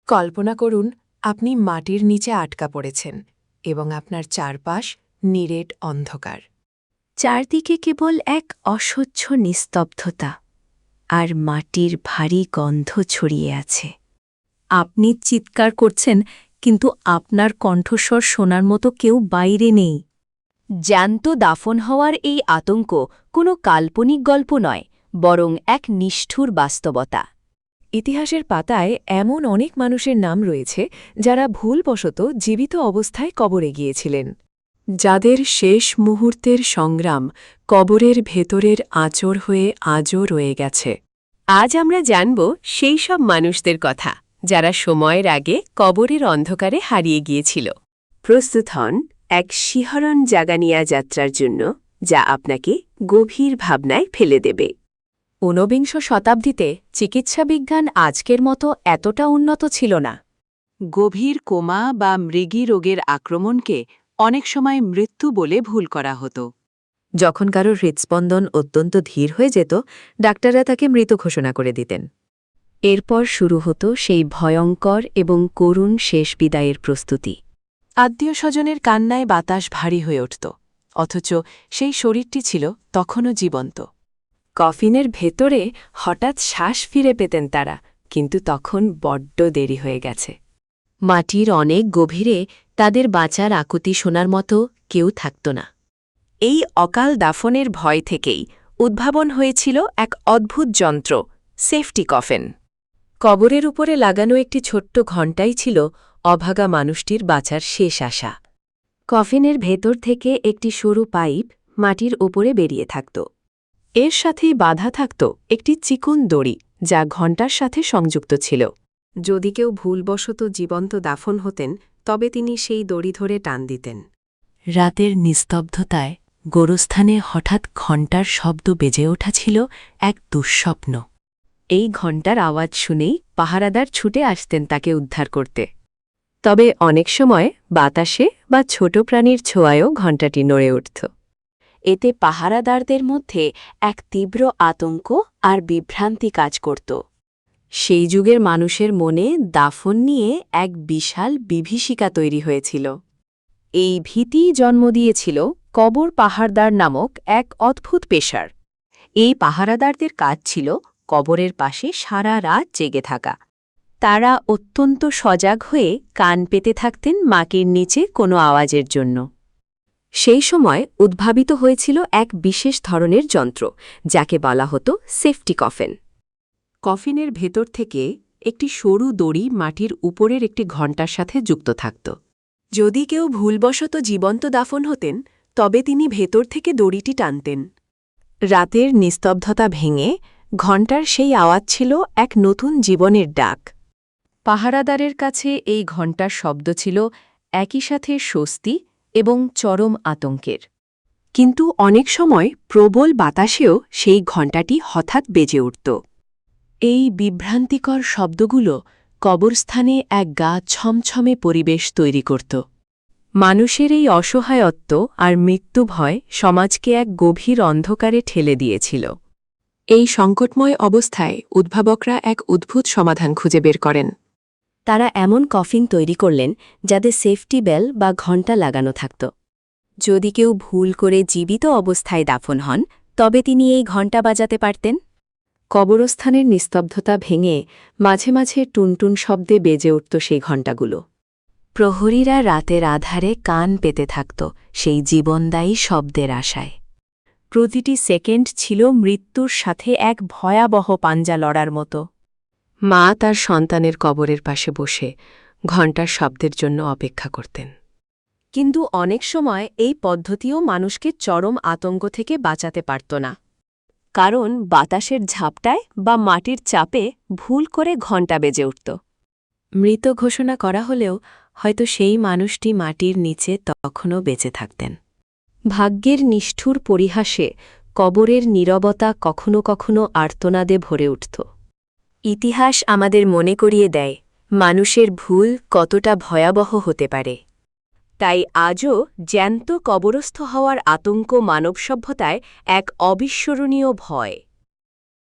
কল্পনা করুন আপনি মাটির নিচে আটকা পড়েছেন এবং আপনার চারপাশ নিরেট অন্ধকার। চারদিকে কেবল এক অসহ্য নিস্তব্ধতা আর মাটির ভারী গন্ধ ছড়িয়ে আছে। আপনি চিৎকার করছেন, কিন্তু আপনার কণ্ঠস্বর শোনার মতো কেউ বাইরে নেই। জ্যান্ত দাফন হওয়ার এই আতঙ্ক কোনো কাল্পনিক গল্প নয়, বরং এক নিষ্ঠুর বাস্তবতা। ইতিহাসের পাতায় এমন অনেক মানুষের নাম রয়েছে যারা ভুলবশত জীবিত অবস্থায় কবরে গিয়েছিলেন, যাদের শেষ মুহূর্তের সংগ্রাম কবরের ভেতরের আঁচড় হয়ে আজও রয়ে গেছে। আজ আমরা জানব সেই সব মানুষদের কথা যারা সময়ের আগে কবরের অন্ধকারে হারিয়ে গিয়েছিল। প্রস্তুত হন এক শিহরণ জাগানিয়া যাত্রার জন্য, যা আপনাকে গভীর ভাবনায় ফেলে দেবে। ঊনবিংশ শতাব্দীতে চিকিৎসাবিজ্ঞান আজকের মতো এতটা উন্নত ছিল না। গভীর কোমা বা মৃগী রোগের আক্রমণকে অনেক সময় মৃত্যু বলে ভুল করা হতো। যখন কারো হৃৎস্পন্দন অত্যন্ত ধীর হয়ে যেত, ডাক্তাররা তাকে মৃত ঘোষণা করে দিতেন। এরপর শুরু হতো সেই ভয়ঙ্কর এবং করুণ শেষ বিদায়ের প্রস্তুতি। আত্মীয় স্বজনের কান্নায় বাতাস ভারী হয়ে উঠত, অথচ সেই শরীরটি ছিল তখনও জীবন্ত। কফিনের ভেতরে হঠাৎ শ্বাস ফিরে পেতেন তারা, কিন্তু তখন বড্ড দেরি হয়ে গেছে। মাটির অনেক গভীরে তাদের বাঁচার আকুতি শোনার মতো কেউ থাকত না। এই অকাল দাফনের ভয় থেকেই উদ্ভাবন হয়েছিল এক অদ্ভুত যন্ত্র, সেফটি কফিন। কবরের উপরে লাগানো একটি ছোট্ট ঘণ্টাই ছিল অভাগা মানুষটির বাঁচার শেষ আশা। কফিনের ভেতর থেকে একটি সরু পাইপ মাটির ওপরে বেরিয়ে থাকত। এর সাথেই বাধা থাকত একটি চিকন দড়ি, যা ঘণ্টার সাথে সংযুক্ত ছিল। যদি কেউ ভুলবশত জীবন্ত দাফন হতেন, তবে তিনি সেই দড়ি ধরে টান দিতেন। রাতের নিস্তব্ধতায় গোরস্থানে হঠাৎ ঘণ্টার শব্দ বেজে ওঠা ছিল এক দুঃস্বপ্ন। এই ঘণ্টার আওয়াজ শুনেই পাহারাদার ছুটে আসতেন তাকে উদ্ধার করতে। তবে অনেক সময় বাতাসে বা ছোট প্রাণীর ছোঁয়ায়ও ঘণ্টাটি নড়ে উঠত। এতে পাহারাদারদের মধ্যে এক তীব্র আতঙ্ক আর বিভ্রান্তি কাজ করত। সেই যুগের মানুষের মনে দাফন নিয়ে এক বিশাল বিভীষিকা তৈরি হয়েছিল। এই ভীতিই জন্ম দিয়েছিল কবর পাহারাদার নামক এক অদ্ভুত পেশার। এই পাহারাদারদের কাজ ছিল কবরের পাশে সারা রাত জেগে থাকা। তারা অত্যন্ত সজাগ হয়ে কান পেতে থাকতেন মাটির নিচে কোনো আওয়াজের জন্য। সেই সময় উদ্ভাবিত হয়েছিল এক বিশেষ ধরনের যন্ত্র, যাকে বলা হতো সেফটি কফিন। কফিনের ভেতর থেকে একটি সরু দড়ি মাটির উপরের একটি ঘণ্টার সাথে যুক্ত থাকত। যদি কেউ ভুলবশত জীবন্ত দাফন হতেন, তবে তিনি ভেতর থেকে দড়িটি টানতেন। রাতের নিস্তব্ধতা ভেঙে ঘণ্টার সেই আওয়াজ ছিল এক নতুন জীবনের ডাক। পাহারাদারের কাছে এই ঘণ্টার শব্দ ছিল একই সাথে স্বস্তি এবং চরম আতঙ্কের। কিন্তু অনেক সময় প্রবল বাতাসেও সেই ঘণ্টাটি হঠাৎ বেজে উঠত। এই বিভ্রান্তিকর শব্দগুলো কবরস্থানে এক গা ছমছমে পরিবেশ তৈরি করত। মানুষের এই অসহায়ত্ব আর মৃত্যু ভয় সমাজকে এক গভীর অন্ধকারে ঠেলে দিয়েছিল। এই সংকটময় অবস্থায় উদ্ভাবকরা এক অদ্ভুত সমাধান খুঁজে বের করেন। তারা এমন কফিন তৈরি করলেন যাতে সেফটি বেল বা ঘণ্টা লাগানো থাকত। যদি কেউ ভুল করে জীবিত অবস্থায় দাফন হন, তবে তিনি এই ঘণ্টা বাজাতে পারতেন। কবরস্থানের নিস্তব্ধতা ভেঙে মাঝে মাঝে টুনটুন শব্দে বেজে উঠত সেই ঘণ্টাগুলো। প্রহরীরা রাতের আধারে কান পেতে থাকত সেই জীবনদায়ী শব্দের আশায়। প্রতিটি সেকেন্ড ছিল মৃত্যুর সাথে এক ভয়াবহ পাঞ্জা লড়ার মতো। মা তার সন্তানের কবরের পাশে বসে ঘণ্টার শব্দের জন্য অপেক্ষা করতেন। কিন্তু অনেক সময় এই পদ্ধতিও মানুষকে চরম আতঙ্ক থেকে বাঁচাতে পারত না। কারণ বাতাসের ঝাপটায় বা মাটির চাপে ভুল করে ঘণ্টা বেজে উঠত। মৃত ঘোষণা করা হলেও হয়তো সেই মানুষটি মাটির নিচে তখনও বেঁচে থাকতেন। ভাগ্যের নিষ্ঠুর পরিহাসে কবরের নীরবতা কখনো কখনো আর্তনাদে ভরে উঠত। ইতিহাস আমাদের মনে করিয়ে দেয় মানুষের ভুল কতটা ভয়াবহ হতে পারে। তাই আজও জ্যান্ত কবরস্থ হওয়ার আতঙ্ক মানব সভ্যতায় এক অবিস্মরণীয় ভয়।